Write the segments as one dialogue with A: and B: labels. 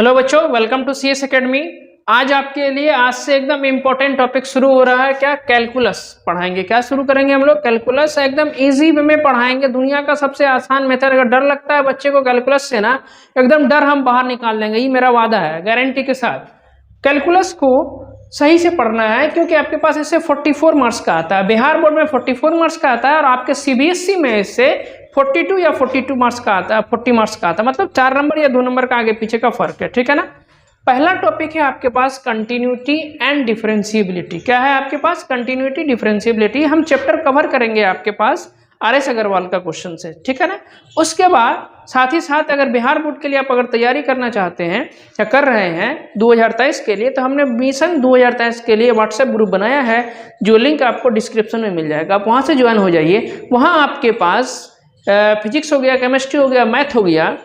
A: Hello बच्चों, welcome to CS academy. आज आपके लिए आज से एकदम इम्पोर्टेंट टॉपिक शुरू हो रहा है। क्या? कैलकुलस पढ़ाएंगे। क्या शुरू करेंगे हम लोग? कैलकुलस एकदम इजी वे में पढ़ाएंगे। दुनिया का सबसे आसान मेथड। अगर डर लगता है बच्चे को कैलकुलस से ना, एकदम डर हम बाहर निकाल देंगे, ये मेरा वादा है गारंटी के साथ। कैलकुलस को सही से पढ़ना है क्योंकि आपके पास इससे 44 मार्क्स का आता है। बिहार बोर्ड में 44 मार्क्स का आता है और आपके सीबीएसई में इससे 42 या 42 मार्क्स का आता है, 40 मार्क्स का आता है। मतलब 4 नंबर या 2 नंबर का आगे पीछे का फर्क है। ठीक है ना। पहला टॉपिक है आपके पास कंटिन्यूटी एंड डिफरेंशिएबिलिटी। क्या है आपके पास? Continuity, differentiability. हम चैप्टर कवर करेंगे आपके पास आरएस अग्रवाल का क्वेश्चन से। ठीक है ना। उसके बाद साथ ही साथ अगर बिहार बोर्ड के लिए आप अगर तैयारी करना चाहते हैं या कर रहे हैं 2023 के लिए, तो हमने मिशन 2023 के लिए व्हाट्सएप ग्रुप बनाया है, जो लिंक आपको डिस्क्रिप्शन में मिल जाएगा। आप वहाँ से ज्वाइन हो जाइए। वहाँ आपके पास फिजिक्स हो गया, केमिस्ट्री हो गया, मैथ हो गया,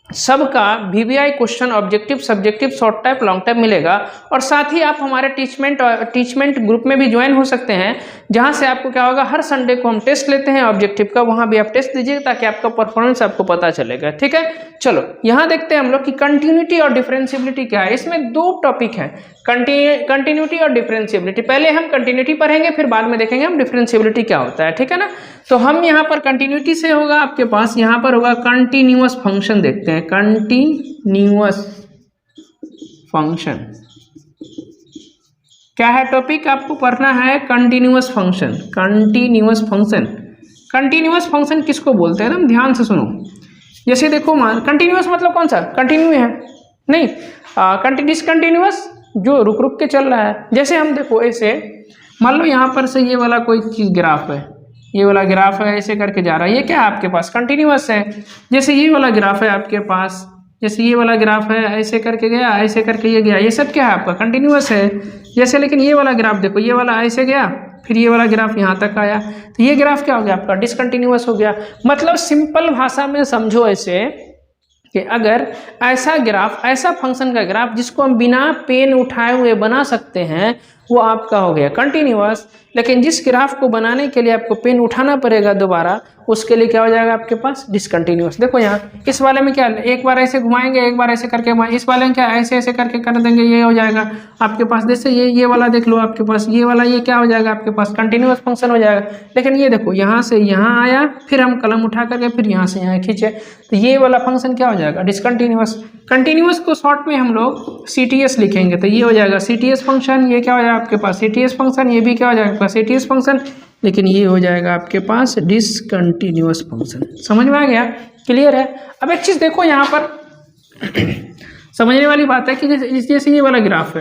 A: सबका VVI question, objective, subjective, short type, long type मिलेगा। और साथ ही आप हमारे टीचमेंट ग्रुप में भी ज्वाइन हो सकते हैं, जहां से आपको क्या होगा, हर संडे को हम टेस्ट लेते हैं ऑब्जेक्टिव का। वहां भी आप टेस्ट दीजिए ताकि आपका परफॉर्मेंस आपको पता चलेगा। ठीक है। चलो यहाँ देखते हैं हम लोग कि कंटिन्यूटी और डिफरेंशिएबिलिटी क्या है। इसमें दो टॉपिक है, कंटिन्यूटी और डिफरेंशिएबिलिटी। पहले हम कंटिन्यूटी पढ़ेंगे, फिर बाद में देखेंगे हम डिफरेंशिएबिलिटी क्या होता है। ठीक है ना। तो हम यहाँ पर कंटिन्यूटी से होगा आपके पास, यहाँ पर होगा कंटिन्यूअस फंक्शन। देखते हैं कंटिन्यूअस फंक्शन क्या है। टॉपिक आपको पढ़ना है continuous function. Continuous function, continuous function किसको बोलते हैं? एकदम ध्यान से सुनो। जैसे देखो, मान कंटिन्यूअस मतलब कौन सा? कंटिन्यू है नहीं, डिसकंटिन्यूअस जो रुक रुक के चल रहा है। जैसे हम देखो ऐसे मान लो यहाँ पर से ये वाला कोई चीज ग्राफ है, ये वाला ग्राफ है, ऐसे करके जा रहा है, ये क्या है आपके पास? कंटिन्यूअस है। जैसे ये वाला ग्राफ है आपके पास, जैसे ये वाला ग्राफ है, ऐसे करके गया, ऐसे करके ये गया, ये सब क्या है आपका? कंटिन्यूअस है। जैसे लेकिन ये वाला ग्राफ देखो, ये वाला ऐसे गया, फिर ये वाला ग्राफ यहाँ तक आया, तो ये ग्राफ क्या हो गया आपका? डिसकंटिन्यूअस हो गया। मतलब सिंपल भाषा में समझो ऐसे कि अगर ऐसा ग्राफ, ऐसा फंक्शन का ग्राफ जिसको हम बिना पेन उठाए हुए बना सकते हैं, वो आपका हो गया कंटिन्यूअस। लेकिन जिस ग्राफ को बनाने के लिए आपको पेन उठाना पड़ेगा दोबारा, उसके लिए क्या हो जाएगा आपके पास? डिसकंटिन्यूअस। देखो यहाँ इस वाले में क्या, एक बार ऐसे घुमाएंगे, एक बार ऐसे करके घुमाएंगे, इस वाले में क्या ऐसे ऐसे करके कर देंगे, ये हो जाएगा आपके पास। जैसे ये वाला देख लो आपके पास, ये वाला ये क्या हो जाएगा आपके पास? कंटिन्यूअस फंक्शन हो जाएगा। लेकिन ये देखो यहाँ से यहाँ आया, फिर हम कलम उठा करके फिर यहाँ से यहाँ खींचे, तो ये वाला फंक्शन क्या हो जाएगा? डिसकंटिन्यूअस। कंटिन्यूअस को शॉर्ट में हम लोग सीटीएस लिखेंगे, तो ये हो जाएगा सीटीएस फंक्शन। ये क्या हो जाएगा आपके पास? CTS function. ये भी क्या हो जाएगा? CTS function. लेकिन ये हो जाएगा आपके पास डिसकंटिन्यूअस फंक्शन। समझ में आ गया? क्लियर है? अब एक चीज देखो यहाँ पर समझने वाली बात है कि जैसे ये वाला ग्राफ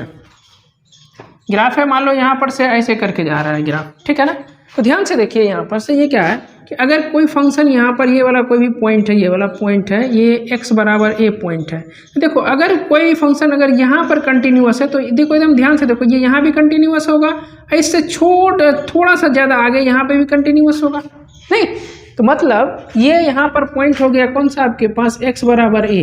A: है, मान लो यहाँ पर से ऐसे करके जा रहा है ग्राफ। ठीक है ना। तो ध्यान से देखिए यहाँ पर से, ये क्या है कि अगर कोई फंक्शन यहाँ पर, ये वाला कोई भी पॉइंट है, ये वाला पॉइंट है, ये x बराबर a पॉइंट है। तो देखो अगर कोई फंक्शन अगर यहाँ पर कंटिन्यूअस है, तो देखो एकदम ध्यान से देखो, ये यहाँ भी कंटिन्यूअस होगा, इससे थोड़ा सा ज़्यादा आगे यहाँ पे भी कंटिन्यूअस होगा नहीं। तो मतलब ये यहाँ पर पॉइंट हो गया कौन सा आपके पास? x बराबर a।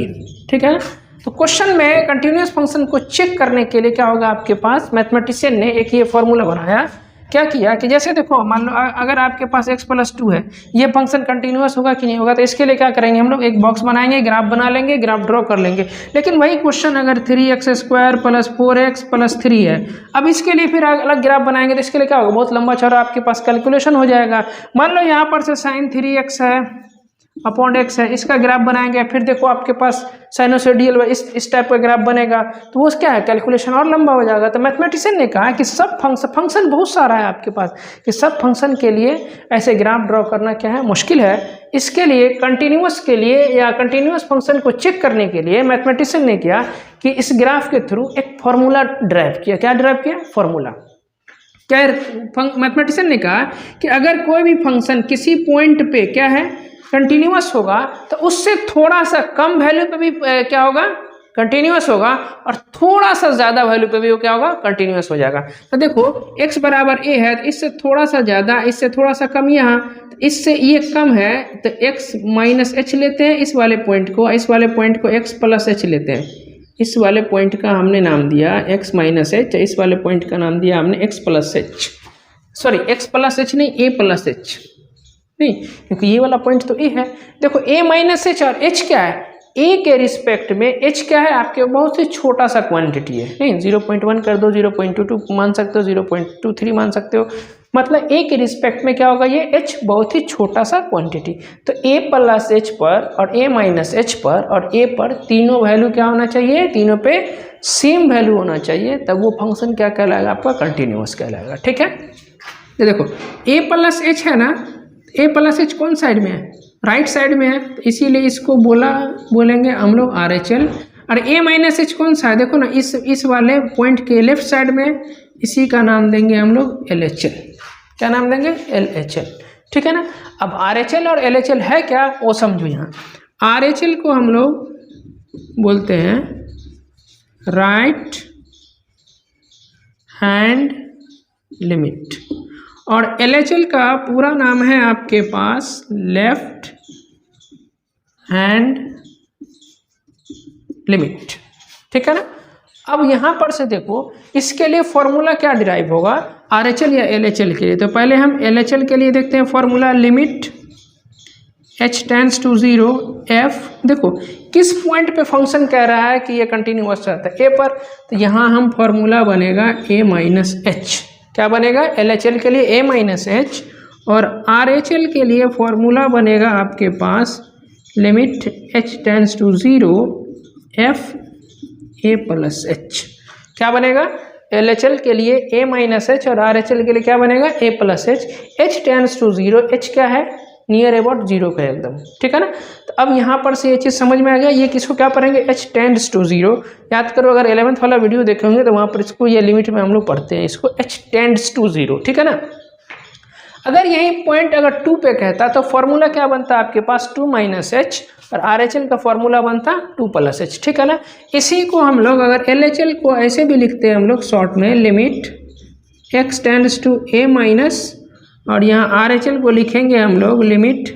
A: ठीक है। तो क्वेश्चन में कंटिन्यूअस फंक्शन को चेक करने के लिए क्या होगा आपके पास? मैथमेटिशियन ने एक ये फॉर्मूला बनाया। क्या किया कि जैसे देखो मान लो अगर आपके पास x+2 है, ये फंक्शन कंटिन्यूअस होगा कि नहीं होगा? तो इसके लिए क्या करेंगे हम लोग? एक बॉक्स बनाएंगे, ग्राफ बना लेंगे, ग्राफ ड्रॉ कर लेंगे। लेकिन वही क्वेश्चन अगर 3x² + 4x + 3 है, अब इसके लिए फिर अलग ग्राफ बनाएंगे, तो इसके लिए क्या होगा? बहुत लंबा चौड़ा आपके पास कैलकुलेशन हो जाएगा। मान लो यहाँ पर से sin 3x है अपॉन x है, इसका ग्राफ बनाएंगे, फिर देखो आपके पास साइनोसोडियल इस टाइप का ग्राफ बनेगा, तो वो क्या है? कैलकुलेशन और लंबा हो जाएगा। तो मैथमेटिशियन ने कहा कि सब फंक्शन बहुत सारा है आपके पास, कि सब फंक्शन के लिए ऐसे ग्राफ ड्रॉ करना क्या है? मुश्किल है। इसके लिए कंटिन्यूअस के लिए या कंटिन्यूअस फंक्शन को चेक करने के लिए मैथमेटिशियन ने किया कि इस ग्राफ के थ्रू एक फॉर्मूला ड्राइव किया। क्या ड्राइव किया? फॉर्मूला। क्या मैथमेटिशियन ने कहा कि अगर कोई भी फंक्शन किसी पॉइंट पे क्या है? कंटिन्यूअस होगा, तो उससे थोड़ा सा कम वैल्यू पे भी क्या होगा? कंटिन्यूअस होगा, और थोड़ा सा ज्यादा वैल्यू पे भी वो क्या होगा? कंटिन्यूअस हो जाएगा। तो देखो x बराबर a है, तो इससे थोड़ा सा ज्यादा, इससे थोड़ा सा कम, यहाँ तो इससे ये कम है, तो x - h लेते हैं इस वाले पॉइंट को, इस वाले पॉइंट को x+h लेते हैं। इस वाले पॉइंट का हमने नाम दिया x - h, इस वाले पॉइंट का नाम दिया हमने x+h। सॉरी, x+h नहीं, a+h नहीं, क्योंकि ये वाला पॉइंट तो ए है। देखो a - h और h क्या है? ए के रिस्पेक्ट में एच क्या है आपके, बहुत ही छोटा सा क्वांटिटी है, नहीं 0.1 कर दो, 0.22 मान सकते हो, 0.23 मान सकते हो, मतलब ए के रिस्पेक्ट में क्या होगा, ये एच बहुत ही छोटा सा क्वांटिटी। तो ए प्लस एच पर और ए माइनस एच पर और ए पर तीनों वैल्यू क्या होना चाहिए, तीनों पे सेम वैल्यू होना चाहिए, तब वो फंक्शन क्या कहलाएगा आपका, कंटिन्यूअस कहलाएगा। ठीक है, ये देखो ए प्लस एच है ना, ए प्लस एच कौन साइड में है, राइट साइड में है, तो इसीलिए इसको बोलेंगे हम लोग आर एच एल। और ए माइनस एच कौन सा है, देखो ना इस वाले पॉइंट के लेफ्ट साइड में, इसी का नाम देंगे हम लोग एल एच एल। क्या नाम देंगे, एल एच एल। ठीक है ना। अब आर एच एल और एल एच एल है क्या, वो समझो। यहाँ आर एच एल को हम लोग बोलते हैं राइट हैंड लिमिट, और एल एच एल का पूरा नाम है आपके पास लेफ्ट हैंड लिमिट। ठीक है ना। अब यहाँ पर से देखो इसके लिए फॉर्मूला क्या डिराइव होगा, आर एच एल या एल एच एल के लिए। तो पहले हम एल एच एल के लिए देखते हैं formula, limit h tends to 0 f। देखो किस पॉइंट पे फंक्शन कह रहा है कि ये कंटिन्यूअस रहता है, a पर, तो यहाँ हम फॉर्मूला बनेगा a माइनस एच। क्या बनेगा, एल एच एल के लिए a माइनस एच, और आर एच एल के लिए फॉर्मूला बनेगा आपके पास limit h tends to 0 f a plus h. क्या बनेगा, एल एच एल के लिए a माइनस एच और आर एच एल के लिए क्या बनेगा, a plus h. h tends to 0, h क्या है, नियर अबाउट 0 का एकदम। ठीक है ना। तो अब यहाँ पर से ये चीज़ समझ में आ गया, ये किसको क्या पढ़ेंगे, h टेंड्स टू 0। याद करो, अगर 11th वाला वीडियो देखे होंगे तो वहाँ पर इसको ये लिमिट में हम लोग पढ़ते हैं इसको, h टेंड्स टू 0। ठीक है ना। अगर यही पॉइंट अगर 2 पे कहता तो फॉर्मूला क्या बनता आपके पास, 2 माइनस एच, और आर एच एल का फॉर्मूला बनता 2 प्लस एच। ठीक है ना। इसी को हम लोग अगर एल एच एल को ऐसे भी लिखते हैं हम लोग शॉर्ट में, limit x tends to a minus, और यहाँ आर एच एल को लिखेंगे हम लोग limit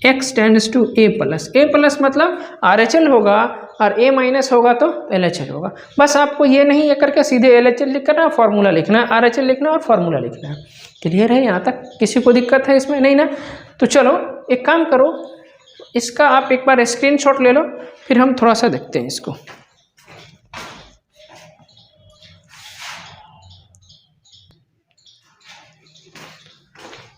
A: x tends to a plus. a plus मतलब आर एच एल होगा और a माइनस होगा तो एल एच एल होगा। बस आपको ये नहीं ये करके सीधे एल एच एल लिखना है, फॉर्मूला लिखना है, आर एच एल लिखना है और फॉर्मूला लिखना है। क्लियर है यहाँ तक, किसी को दिक्कत है इसमें, नहीं ना। तो चलो एक काम करो, इसका आप एक बार स्क्रीनशॉट ले लो, फिर हम थोड़ा सा देखते हैं इसको।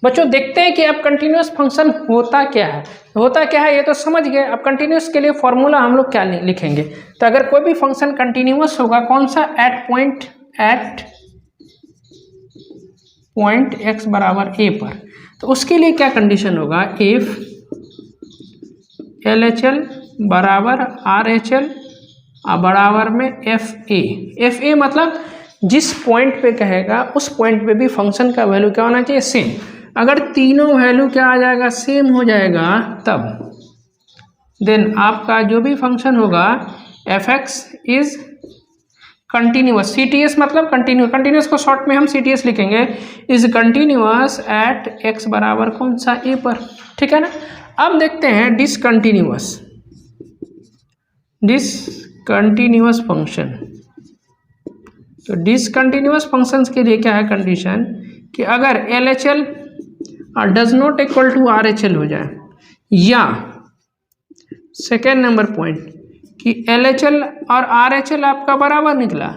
A: बच्चों देखते हैं कि अब कंटिन्यूअस फंक्शन होता क्या है, होता क्या है ये तो समझ गए। अब कंटिन्यूअस के लिए फॉर्मूला हम लोग क्या लिखेंगे, तो अगर कोई भी फंक्शन कंटिन्यूअस होगा, कौन सा, एट पॉइंट x बराबर a पर, तो उसके लिए क्या कंडीशन होगा, इफ एल एच एल बराबर आर एच एल बराबर में एफ ए मतलब जिस पॉइंट पे कहेगा उस पॉइंट पे भी फंक्शन का वैल्यू क्या होना चाहिए, सेम। अगर तीनों वैल्यू क्या आ जाएगा, सेम हो जाएगा, तब देन आपका जो भी फंक्शन होगा F x is continuous. C T S मतलब कंटिन्यूअस को शॉर्ट में हम सी टी एस लिखेंगे, इज कंटिन्यूअस एट एक्स बराबर कौन सा, ए पर। ठीक है ना। अब देखते हैं डिसकंटिन्यूअस फंक्शन। तो डिसकंटिन्यूअस फंक्शंस के लिए क्या है कंडीशन, कि अगर L H L does not equal to R H L हो जाए, या सेकेंड नंबर पॉइंट कि एल एच एल और आर एच एल आपका बराबर निकला,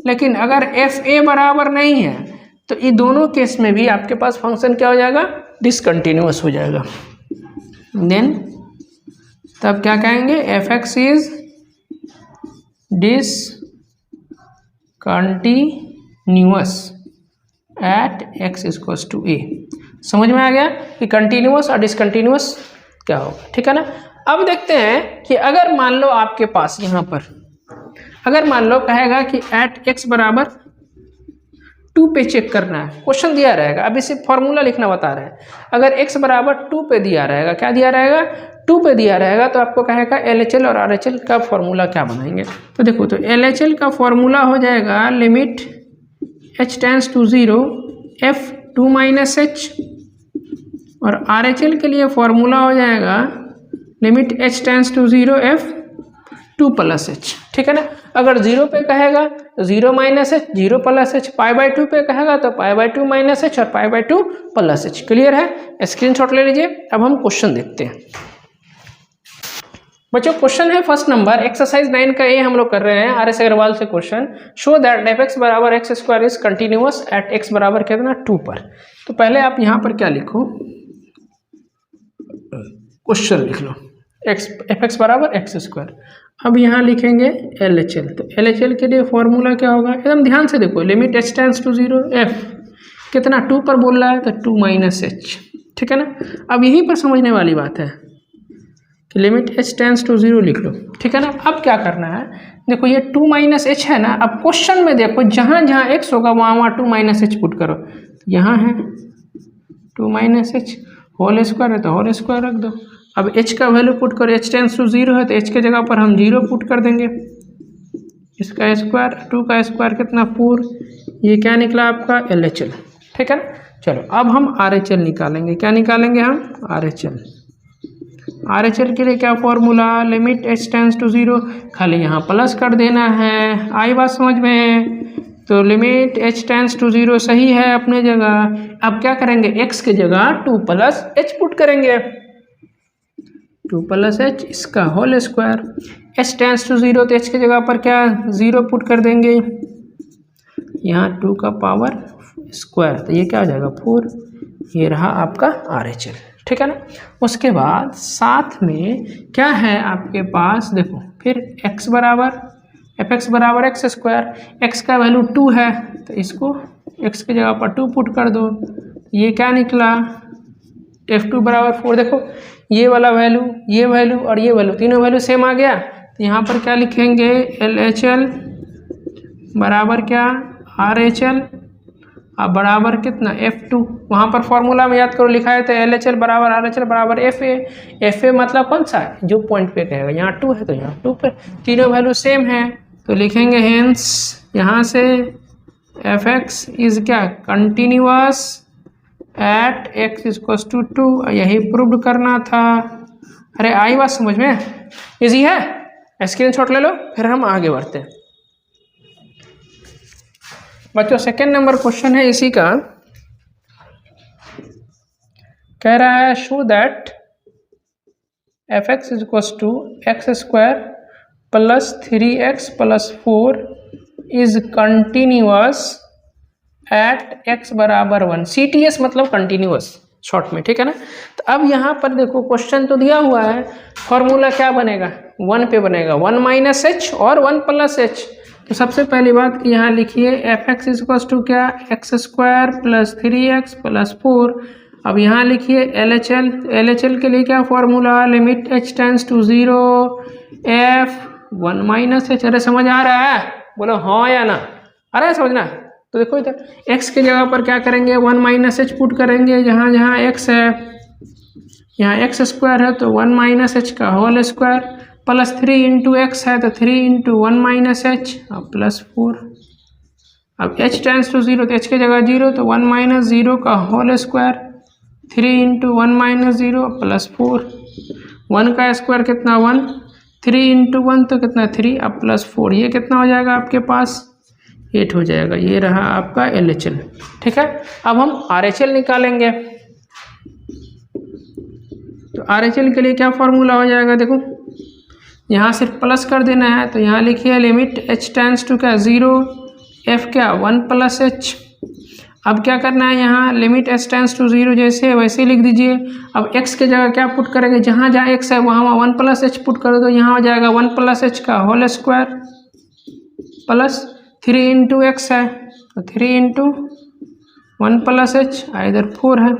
A: लेकिन अगर एफ ए बराबर नहीं है, तो ये दोनों केस में भी आपके पास फंक्शन क्या हो जाएगा, डिसकंटिन्यूअस हो जाएगा। देन तब क्या कहेंगे, f x is discontinuous at x equals to a. समझ में आ गया कि कंटिन्यूअस और डिसकंटिन्यूअस क्या होगा। ठीक है ना। अब देखते हैं कि अगर मान लो आपके पास यहाँ पर अगर मान लो कहेगा कि एट एक्स बराबर 2 पे चेक करना है, क्वेश्चन दिया रहेगा, अभी सिर्फ फॉर्मूला लिखना बता रहे हैं। अगर x बराबर 2 पे दिया रहेगा, क्या दिया रहेगा, 2 पे दिया रहेगा, तो आपको कहेगा एल एच एल और आर एच एल का फॉर्मूला क्या बनाएंगे। तो देखो, तो एल एच एल का फॉर्मूला हो जाएगा limit h tends to 0 f 2 minus H, और आर एच एल के लिए फॉर्मूला हो जाएगा limit h tends to 0 f 2 plus H. ठीक है ना। अगर 0 पे कहेगा तो 0 माइनस एच, 0 प्लस एच, π/2 पे कहेगा तो π/2 माइनस एच और π/2 प्लस एच। क्लियर है, स्क्रीनशॉट ले लीजिए। अब हम क्वेश्चन देखते हैं। बच्चों क्वेश्चन है फर्स्ट नंबर एक्सरसाइज 9 का ये हम लोग कर रहे हैं RS अग्रवाल से क्वेश्चन। शो दैट f(x) बराबर x square is continuous at x बराबर कितना 2 पर। तो पहले आप यहाँ पर क्या लिखो, क्वेश्चन लिख लो f(x) बराबर एक्स स्क्वायर। अब यहाँ लिखेंगे LHL। तो LHL के लिए फॉर्मूला क्या होगा, एकदम ध्यान से देखो, limit h tends to 0 f कितना 2 पर बोल रहा है तो 2 - h, ठीक है ना। अब यहीं पर समझने वाली बात है कि लिमिट h टेंड्स टू 0 लिख लो, ठीक है ना। अब क्या करना है, देखो ये 2 - h है ना। अब क्वेश्चन में देखो जहाँ जहाँ x होगा वहाँ 2 - h पुट करो। तो यहाँ है 2 - h, होल स्क्वायर है तो होल स्क्वायर रख दो। अब h का वैल्यू पुट करो, h टेंड्स टू 0 है तो h के जगह पर हम 0 पुट कर देंगे। इसका स्क्वायर 2 का स्क्वायर कितना 4, ये क्या निकला आपका LHL, ठीक है ना। चलो अब हम RHL निकालेंगे। क्या निकालेंगे हम, RHL के लिए क्या formula, limit h tends to 0, खाली यहाँ प्लस कर देना है। आई बात समझ में। तो लिमिट h टेंड्स टू 0 सही है अपने जगह। अब क्या करेंगे, x के जगह 2 + h पुट करेंगे, 2 + h इसका whole square. h tends to 0 तो h की जगह पर क्या 0 पुट कर देंगे, यहाँ 2 का पावर स्क्वायर तो ये क्या हो जाएगा 4। ये रहा आपका RHL, ठीक है ना। उसके बाद साथ में क्या है आपके पास, देखो फिर x बराबर f(x) बराबर एक्स स्क्वायर। x का वैल्यू 2 है तो इसको x की जगह पर 2 पुट कर दो। ये क्या निकला, f2 बराबर 4। देखो ये वाला वैल्यू, ये वैल्यू और ये वैल्यू, तीनों वैल्यू सेम आ गया। तो यहाँ पर क्या लिखेंगे, LHL बराबर क्या RHL, अब बराबर कितना f2। वहाँ पर फॉर्मूला में याद करो लिखा है तो LHL बराबर RHL बराबर FA मतलब कौन सा है, जो पॉइंट पे कहेगा। यहाँ 2 है तो यहाँ 2 पे तीनों वैल्यू सेम है तो लिखेंगे हेंस यहाँ से f(x) इज क्या कंटिन्यूअस एट x = 2। यही प्रूव करना था। अरे आई बात समझ में, इजी है, स्क्रीनशॉट ले लो फिर हम आगे बढ़ते हैं। बच्चों सेकेंड नंबर क्वेश्चन है इसी का, कह रहा है show that f(x) = x² + 3x + 4 is continuous at x बराबर 1। CTS मतलब कंटिन्यूअस शॉर्ट में, ठीक है ना। तो अब यहाँ पर देखो क्वेश्चन तो दिया हुआ है, फॉर्मूला क्या बनेगा 1 पे बनेगा, 1 - h और 1 + h। तो सबसे पहली बात कि यहाँ लिखिए f(x) = क्या x² + 3x + 4। अब यहाँ लिखिए LHL। LHL के लिए क्या formula, limit h tends to 0 f 1 - h। अरे समझ आ रहा है, बोलो हाँ या ना, अरे समझना। तो देखो इधर x के जगह पर क्या करेंगे 1 - h पुट करेंगे, जहाँ जहाँ x है यहाँ x² है तो 1 - h का होल स्क्वायर प्लस 3 × x है तो 3 × 1 - h प्लस 4। अब h टेंड्स टू 0 तो h की जगह 0 तो 1 - 0 का होल स्क्वायर 3 × 1 - 0 प्लस 4। 1 का स्क्वायर कितना 1, 3 × 1 तो कितना 3 अब प्लस 4, ये कितना हो जाएगा आपके पास 8 हो जाएगा। ये रहा आपका LHL, ठीक है। अब हम RHL निकालेंगे। तो RHL के लिए क्या फॉर्मूला हो जाएगा, देखो यहाँ सिर्फ प्लस कर देना है तो यहाँ लिखिए लिमिट h टेंड्स टू क्या 0 f क्या 1 + h। अब क्या करना है, यहाँ लिमिट h टेंड्स टू 0 जैसे वैसे लिख दीजिए। अब x के जगह क्या पुट करेंगे, जहाँ जहाँ x है वहाँ 1 + h पुट करो तो यहाँ हो जाएगा 1 + h का होल स्क्वायर प्लस 3 × x है तो 3 × 1 + h इधर 4 है।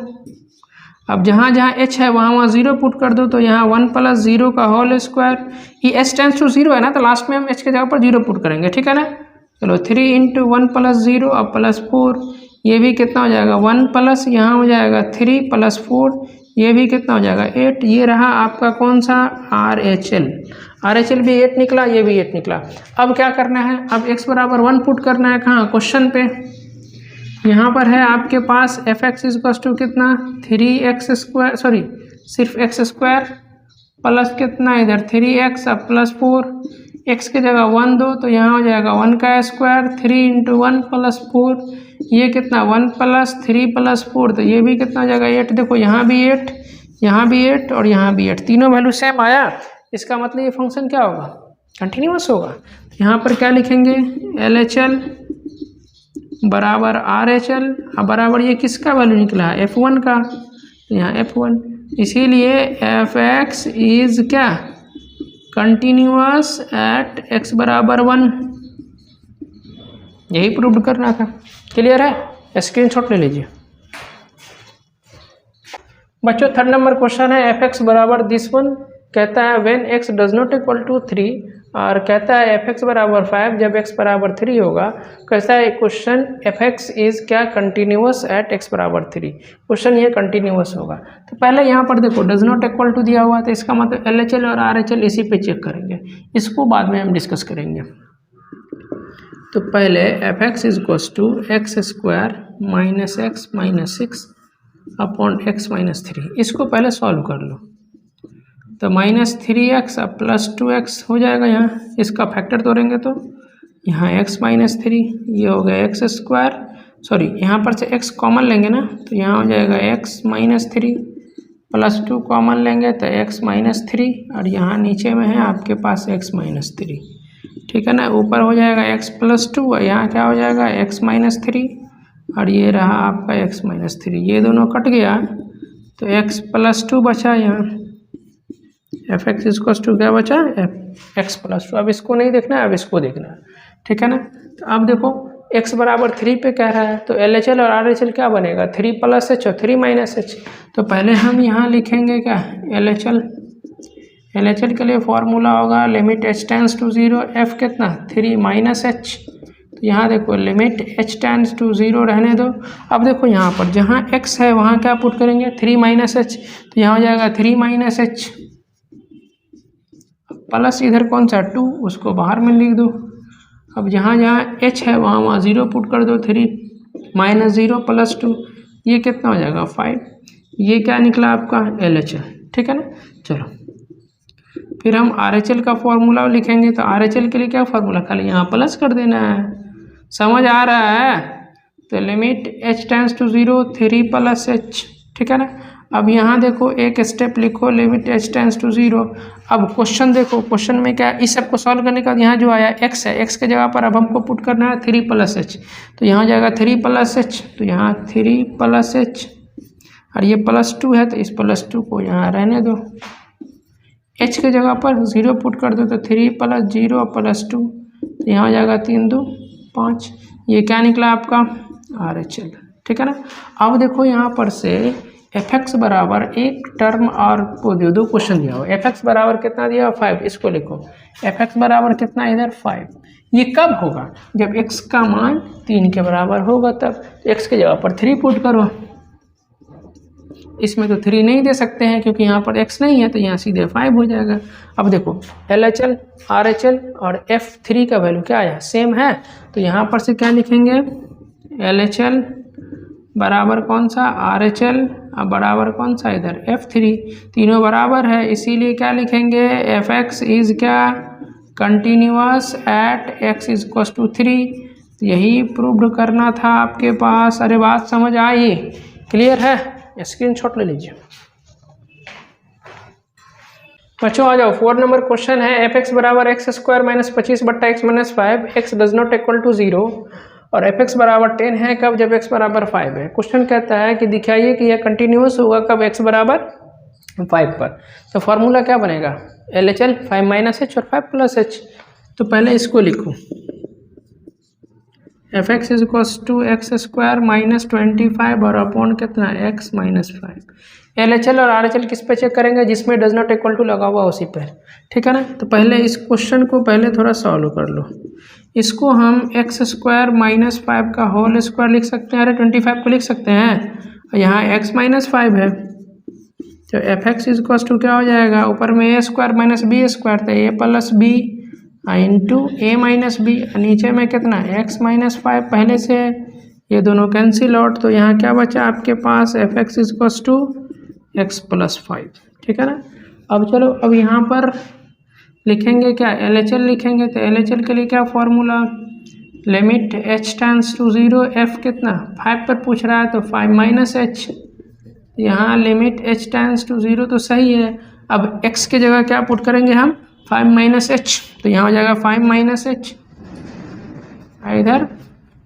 A: अब जहाँ जहाँ h है वहाँ 0 पुट कर दो तो यहाँ 1 + 0 का होल स्क्वायर। ये h टेंड्स टू 0 है ना तो लास्ट में हम h के जगह पर 0 पुट करेंगे, ठीक है ना। चलो 3 × 1 + 0 अब प्लस 4, ये भी कितना हो जाएगा 1 प्लस यहाँ हो जाएगा 3 + 4, ये भी कितना हो जाएगा 8। ये रहा आपका कौन सा RHL। RHL भी 8 निकला, ये भी 8 निकला। अब क्या करना है, अब x बराबर 1 पुट करना है कहाँ क्वेश्चन पे। यहाँ पर है आपके पास f(x) = कितना 3x², सॉरी सिर्फ x² प्लस कितना इधर 3x अब प्लस 4, x की जगह 1 दो तो यहाँ हो जाएगा 1 का स्क्वायर 3 × 1 + 4, ये कितना 1 + 3 + 4 तो ये भी कितना हो जाएगा 8। देखो यहाँ भी 8, यहाँ भी 8 और यहाँ भी 8, तीनों वैल्यू सेम आया। इसका मतलब ये फंक्शन क्या होगा, कंटिन्यूअस होगा। यहाँ पर क्या लिखेंगे, LHL बराबर RHL, अब बराबर ये किसका वैल्यू निकला है, F1 का, तो यहाँ F1, इसीलिए Fx इज क्या, कंटिन्यूअस एट x बराबर 1, यही प्रूव करना था। क्लियर है, स्क्रीनशॉट ले लीजिए बच्चों। थर्ड नंबर क्वेश्चन है Fx बराबर दिस वन, कहता है when x does not equal to 3, और कहता है Fx बराबर 5 जब x बराबर 3 होगा। कैसा है क्वेश्चन, Fx इज क्या, कंटिन्यूअस एट x बराबर 3, क्वेश्चन ये कंटिन्यूअस होगा। तो पहले यहाँ पर देखो डज नॉट इक्वल टू दिया हुआ, तो इसका मतलब LHL और RHL इसी पे चेक करेंगे, इसको बाद में हम डिस्कस करेंगे। तो पहले Fx is equals to X square minus X minus 6 upon x minus 3, इसको पहले सॉल्व कर लो। तो -3x अब +2x हो जाएगा, यहाँ इसका फैक्टर तोड़ेंगे तो यहाँ x माइनस 3, ये हो गया एक्स स्क्वायर, सॉरी यहाँ पर से x कॉमन लेंगे ना, तो यहाँ हो जाएगा x माइनस 3 +2 कॉमन लेंगे तो x माइनस 3, और यहाँ नीचे में है आपके पास x माइनस 3, ठीक है ना। ऊपर हो जाएगा x +2 और यहाँ क्या हो जाएगा x माइनस 3, और ये रहा आपका x माइनस 3, ये दोनों कट गया तो x +2 बचा यहाँ। Fx इक्वल्स टू क्या बचा, x +2। अब इसको नहीं देखना है, अब इसको देखना है, ठीक है ना। तो अब देखो x बराबर 3 पे कह रहा है, तो LHL और RHL क्या बनेगा, 3 + h और 3 - h। तो पहले हम यहाँ लिखेंगे क्या, LHL के लिए फॉर्मूला होगा limit h tends to 0, f कितना 3 - h। तो यहाँ देखो लिमिट h टेंड्स टू 0 रहने दो। अब देखो यहाँ पर जहाँ x है वहाँ क्या पुट करेंगे, 3 - h, तो यहाँ हो जाएगा 3 - h प्लस इधर कौन सा 2, उसको बाहर में लिख दो। अब जहाँ जहाँ h है वहाँ 0 पुट कर दो, 3 - 0 + 2, ये कितना हो जाएगा 5, ये क्या निकला आपका LHL, ठीक है ना। चलो फिर हम RHL का फॉर्मूला लिखेंगे, तो RHL के लिए क्या फॉर्मूला, खाली यहाँ प्लस कर देना है, समझ आ रहा है। तो limit h tends to 0 3 + h, ठीक है ना। अब यहाँ देखो एक स्टेप लिखो लिमिट h टेंड्स टू 0। अब क्वेश्चन देखो, क्वेश्चन में क्या, इस सब को सॉल्व करने के बाद यहाँ जो आया x है, x के जगह पर अब हमको पुट करना है 3 + h, तो यहाँ जाएगा 3 + h, तो यहाँ 3 + h, और ये +2 है तो इस +2 को यहाँ रहने दो, h के जगह पर 0 पुट कर दो, तो 3 + 0 + 2, तो यहाँ जाएगा 3 2 5, ये क्या निकला आपका RHL, ठीक है ना। अब देखो यहाँ पर से Fx बराबर एक टर्म और को दो क्वेश्चन दिया हो, Fx बराबर कितना दिया 5, इसको लिखो Fx बराबर कितना इधर 5, ये कब होगा, जब x का मान 3 के बराबर होगा, तब x के जगह पर 3 पुट करो। इसमें तो 3 नहीं दे सकते हैं क्योंकि यहाँ पर x नहीं है, तो यहाँ सीधे 5 हो जाएगा। अब देखो LHL RHL और F3 का वैल्यू क्या आया, सेम है, तो यहाँ पर से क्या लिखेंगे, LHL बराबर कौन सा RHL, अब बराबर कौन सा इधर F3, तीनों बराबर है, इसीलिए क्या लिखेंगे Fx इज क्या, continuous at x equals to 3। यही प्रूव करना था आपके पास। अरे बात समझ आई, क्लियर है, स्क्रीनशॉट ले लीजिए बच्चों। आ जाओ, 4 नंबर क्वेश्चन है Fx बराबर x² - 25 / x - 5, x does not equal to 0, और Fx बराबर 10 है कब, जब x बराबर 5 है। क्वेश्चन कहता है कि दिखाइए कि यह कंटिन्यूअस होगा कब, x बराबर 5 पर। तो फॉर्मूला क्या बनेगा, LHL 5 - h और 5 + h। तो पहले इसको लिखो, Fx is equals to x² - 25 और अपॉन कितना x - 5। LHL और RHL किस पे चेक करेंगे, जिसमें डज नॉट इक्वल टू लगा हुआ उसी पे, ठीक है ना। तो पहले इस क्वेश्चन को पहले थोड़ा सॉल्व कर लो। इसको हम x² - 5 का होल स्क्वायर लिख सकते हैं, अरे 25 को लिख सकते हैं, यहाँ x - 5 है, तो Fx इज इक्वल्स टू क्या हो जाएगा, ऊपर में a² - b², तो a + b into a - b, नीचे में कितना x - 5 पहले से है, ये दोनों कैंसिल आउट, तो यहाँ क्या बचा आपके पास Fx is equals to x + 5, ठीक है ना। अब चलो, अब यहाँ पर लिखेंगे क्या, LHL लिखेंगे, तो LHL के लिए क्या formula, limit h tends to 0, f कितना 5 पर पूछ रहा है, तो 5 - h, यहाँ लिमिट h टेंड्स टू 0 तो सही है, अब x की जगह क्या पुट करेंगे हम 5 माइनस एच, तो यहाँ हो जाएगा 5 माइनस एच, इधर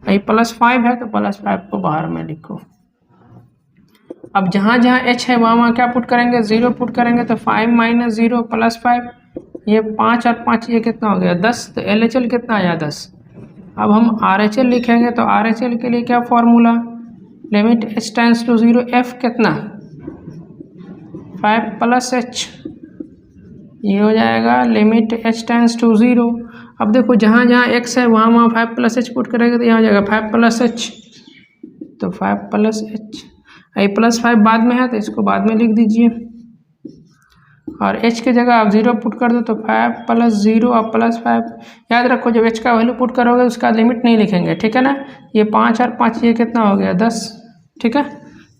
A: +5 है तो +5 को बाहर में लिखो। अब जहाँ जहाँ h है वहाँ क्या पुट करेंगे 0 पुट करेंगे, तो 5 माइनस 0 +5, ये 5 और 5 ये कितना हो गया 10, तो LHL कितना आया 10। अब हम RHL लिखेंगे तो RHL के लिए क्या formula, limit h tends to 0 f कितना 5 + h, ये हो जाएगा लिमिट h टेंड्स टू 0। अब देखो जहाँ जहाँ x है वहाँ वहाँ 5 + h पुट करेंगे तो यहाँ हो जाएगा 5 + h, तो 5 + h, +5 बाद में है तो इसको बाद में लिख दीजिए, और h की जगह आप 0 पुट कर दो तो 5 + 0 और +5। याद रखो जब h का वैल्यू पुट करोगे उसका लिमिट नहीं लिखेंगे, ठीक है ना। ये 5 और 5 ये कितना हो गया 10, ठीक है।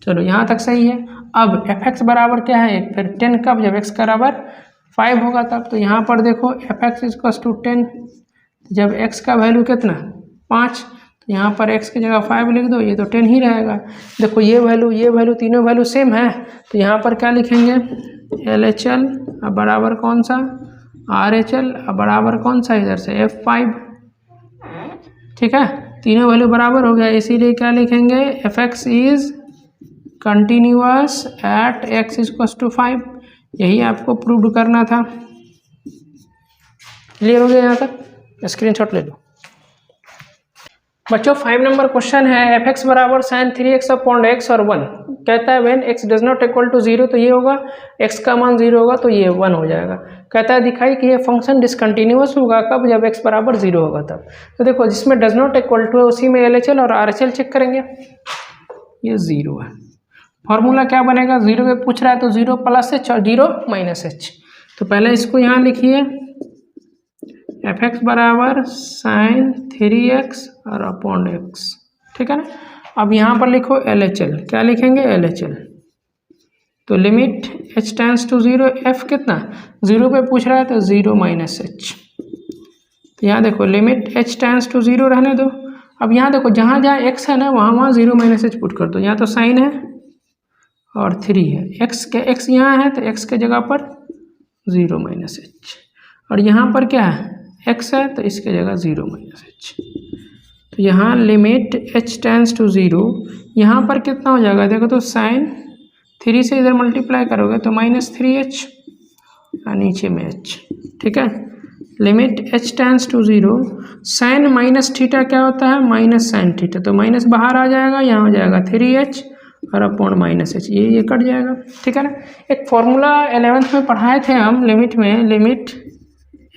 A: चलो यहाँ तक सही है। अब fx बराबर क्या है, फिर 10 कब, जब x बराबर 5 होगा तब। तो यहाँ पर देखो fx = 10, जब x का वैल्यू कितना 5, तो यहाँ पर x की जगह 5 लिख दो, ये तो 10 ही रहेगा। देखो ये वैल्यू तीनों वैल्यू सेम है, तो यहाँ पर क्या लिखेंगे LHL बराबर कौन सा RHL बराबर कौन सा इधर से F5, ठीक है। तीनों वैल्यू बराबर हो गया, इसीलिए क्या लिखेंगे fx is continuous at x = 5। यही आपको प्रूव करना था। क्लियर हो गया यहाँ तक, स्क्रीनशॉट ले लो बच्चों। 5 नंबर क्वेश्चन है fx बराबर sin 3x अपॉन x और 1, कहता है when x does not equal to 0, तो ये होगा, x का मान 0 होगा तो ये 1 हो जाएगा। कहता है दिखाई कि ये फंक्शन डिसकंटिन्यूअस होगा कब, जब x बराबर 0 होगा तब। तो देखो जिसमें डज नॉट इक्वल टू है उसी में LHL और RHL चेक करेंगे, ये 0 है। फॉर्मूला क्या बनेगा, 0 पे पूछ रहा है तो 0 + h और 0 - h। तो पहले इसको यहाँ लिखिए, fx बराबर sin 3x और अपॉन x, ठीक है ना। अब यहाँ पर लिखो LHL, क्या लिखेंगे LHL, तो limit h tends to 0 f कितना 0 पे पूछ रहा है तो 0 - h। तो यहाँ देखो लिमिट h टेंड्स टू 0 रहने दो। अब यहाँ देखो जहाँ जहाँ x है ना वहाँ वहाँ 0 - h पुट कर दो। यहाँ तो साइन है और 3 है, x यहाँ है तो x के जगह पर 0 - h, और यहाँ पर क्या है x है तो इसके जगह 0 - h। तो यहाँ लिमिट h टेंड्स टू 0, यहाँ पर कितना हो जाएगा देखो, तो साइन 3 से इधर मल्टीप्लाई करोगे तो -3h और नीचे में h, ठीक है। Limit h tends to 0, sine -θ क्या होता है -sin θ, तो माइनस बाहर आ जाएगा, यहाँ हो जाएगा 3h और अपॉन -h, ये कट जाएगा, ठीक है ना। एक फॉर्मूला 11th में पढ़ाए थे हम लिमिट में, limit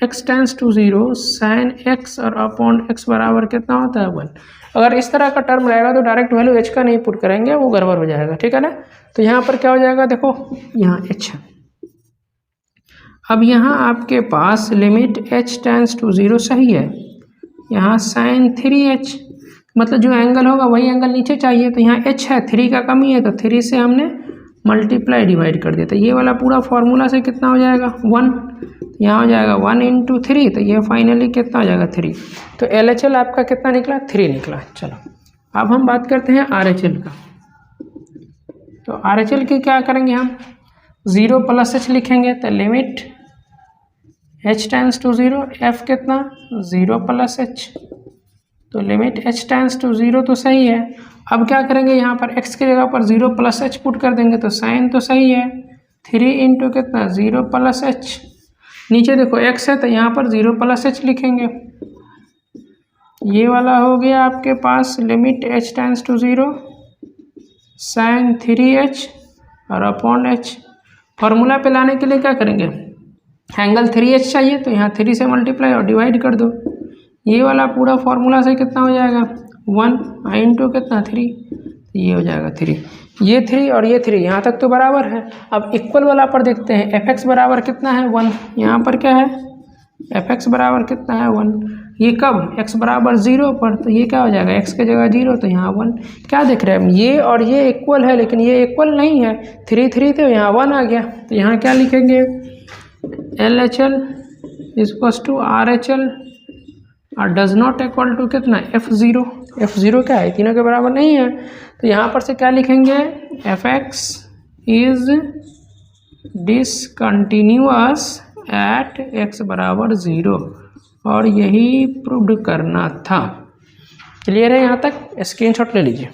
A: x tends to 0 sin x और अपॉन x बराबर कितना होता है 1। अगर इस तरह का टर्म रहेगा तो डायरेक्ट वैल्यू h का नहीं पुट करेंगे, वो गड़बड़ हो जाएगा, ठीक है ना। तो यहाँ पर क्या हो जाएगा देखो, यहाँ h है। अब यहाँ आपके पास लिमिट h टेंड्स टू 0 सही है, यहाँ sin 3h, मतलब जो एंगल होगा वही एंगल नीचे चाहिए, तो यहाँ h है, 3 का कमी है तो 3 से हमने मल्टीप्लाई डिवाइड कर दिया, तो ये वाला पूरा फॉर्मूला से कितना हो जाएगा 1, यहाँ हो जाएगा 1 × 3, तो ये फाइनली कितना हो जाएगा 3। तो LHL आपका कितना निकला 3 निकला। चलो अब हम बात करते हैं RHL का। तो RHL की क्या करेंगे हम, 0 + h लिखेंगे, तो limit h tends to 0 f कितना 0 + h, तो लिमिट h टेंड्स टू 0 तो सही है। अब क्या करेंगे, यहाँ पर x की जगह पर 0 + h पुट कर देंगे, तो साइन तो सही है, 3 × कितना 0 + h, नीचे देखो x है तो यहाँ पर 0 + h लिखेंगे, ये वाला हो गया आपके पास limit h tends to 0 sin 3h और अपॉन h। फॉर्मूला पे लाने के लिए क्या करेंगे, एंगल 3h चाहिए तो यहाँ 3 से मल्टीप्लाई और डिवाइड कर दो, ये वाला पूरा फॉर्मूला से कितना हो जाएगा 1 × कितना 3, ये हो जाएगा 3, ये 3 और ये 3 यहाँ तक तो बराबर है। अब इक्वल वाला पर देखते हैं, fx बराबर कितना है 1, यहाँ पर क्या है fx बराबर कितना है 1, ये कब x बराबर 0 पर, तो ये क्या हो जाएगा x की जगह 0 तो यहाँ 1। क्या देख रहे हैं हम, ये और ये इक्वल है लेकिन ये इक्वल नहीं है, 3 3 तो यहाँ 1 आ गया, तो यहाँ क्या लिखेंगे LHL = RHL और डज नॉट इक्वल टू कितना f0 क्या है तीनों के बराबर नहीं है, तो यहाँ पर से क्या लिखेंगे fx is discontinuous at x बराबर 0 और यही प्रूव करना था। क्लियर है यहाँ तक? स्क्रीनशॉट ले लीजिए।